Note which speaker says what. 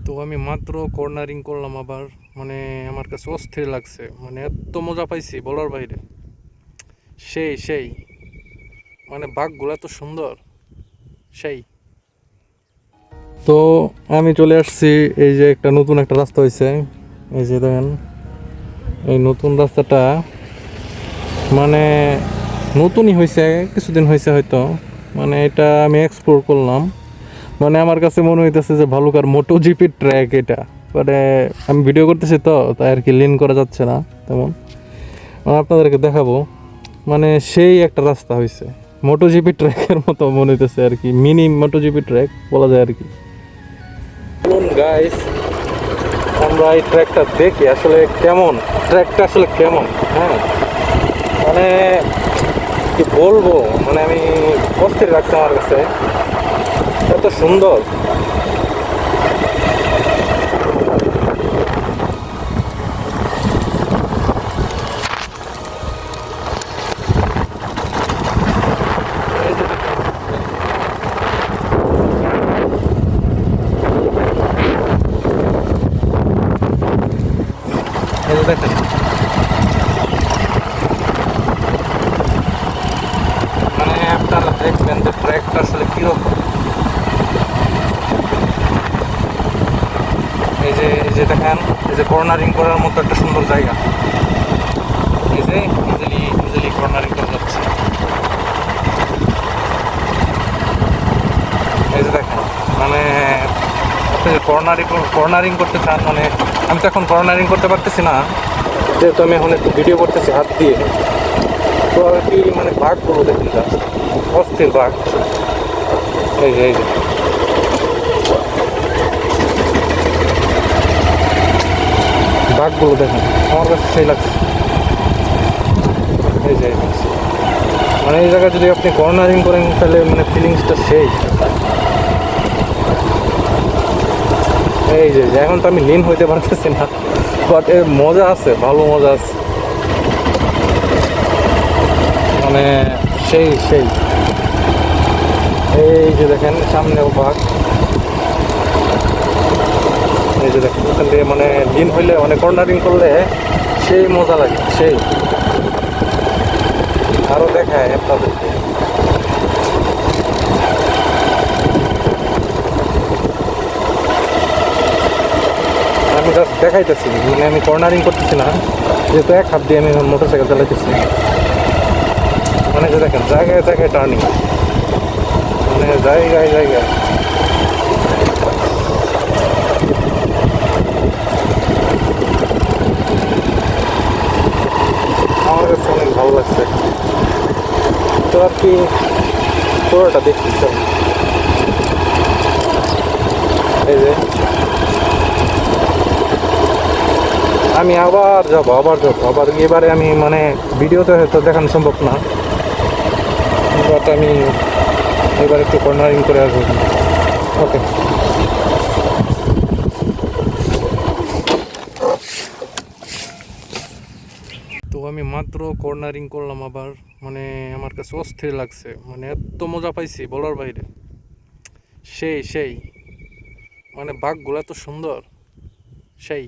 Speaker 1: তো আমি মাত্র কর্নারিং করলাম আবার, মানে আমার কাছে অস্থির লাগছে, মানে এত মজা পাইছি বলার বাইরে। সেই সেই মানে বাঘগুলো এত সুন্দর, সেই। তো আমি চলে আসছি, এই যে নতুন একটা রাস্তা হয়েছে, এই যে দেখেন এই নতুন রাস্তাটা, মানে নতুনই হয়েছে, কিছুদিন হয়েছে হয়তো। মানে এটা আমি এক্সপ্লোর করলাম, মানে আমার কাছে মনে হইতেছে যে ভালুকার মোটো জিপির ট্র্যাক এটা। মানে আমি ভিডিও করতেছি তো, তাই আর কি লিন করা যাচ্ছে না তেমন। আপনাদেরকে দেখাবো, মানে সেই একটা রাস্তা হয়েছে, মোটো জিপি ট্র্যাকের মতো মনে হইতেছে আর কি, মিনি মোটো জিপি ট্র্যাক বলা যায় আর কি। বলুন গাইস, আমরা এই ট্র্যাকটা দেখি আসলে কেমন, ট্র্যাকটা আসলে কেমন। হ্যাঁ, মানে কি বলবো, মানে আমি অস্থির লাগছে আমার কাছে, এত সুন্দর। এই যে দেখেন, মানে আপনারা দেখবেন যে ট্র্যাকটা আসলে কিরকম। এই যে দেখেন, এই যে কর্নারিং করার মতো একটা সুন্দর জায়গা, এই যে ইজিলি ইজিলি কর্নারিং করা যাচ্ছে। এই যে দেখেন, মানে আপনি যে কর্নারিং করতে চান, মানে আমি তো এখন কর্নারিং করতে পারতেছি না, যেহেতু আমি এখন একটু ভিডিও করতেছি হাত দিয়ে। তো আর কি, মানে বাঘগুলো দেখুন জাস্ট, অস্থির বাঘ। এই যে বাঘগুলো দেখেন, আমার কাছে সেই লাগছে। এই যে মানে এই জায়গায় যদি আপনি কর্নারিং করেন তাহলে মানে ফিলিংসটা সেই। এই যে এখন তো আমি লিন হইতে পারতেছি না, বাট এর মজা আছে, ভালো মজা আছে, মানে সেই সেই। এই যে দেখেন সামনেও বাঘ, এই যে দেখেন এখান থেকে মানে লিন হইলে, মানে কর্নারিং করলে সেই মজা লাগে, সেই। আরও দেখায় আপনাদেরকে, আমি জাস্ট দেখাইতেছি, মানে আমি কর্নারিং করতেছি না, যেহেতু এক হাত দিয়ে আমি মোটর সাইকেল চালাইতেছি। মানে যে দেখেন জায়গায় জায়গায় টার্নিং, মানে জায়গায় জায়গায়। আমার কাছে অনেক ভালো লাগছে, তো আর কি পুরোটা দেখছি। চল, এই যে আমি আবার এবারে আমি, মানে ভিডিওতে হয়তো দেখানো সম্ভব না, বাট আমি এবার একটু কর্নারিং করে আসবো। ওকে। তো আমি মাত্র কর্নারিং করলাম আবার, মানে আমার কাছে অস্থির লাগছে, মানে এত মজা পাইছি বলার বাইরে। সেই সেই মানে বাঘগুলো এত সুন্দর, সেই।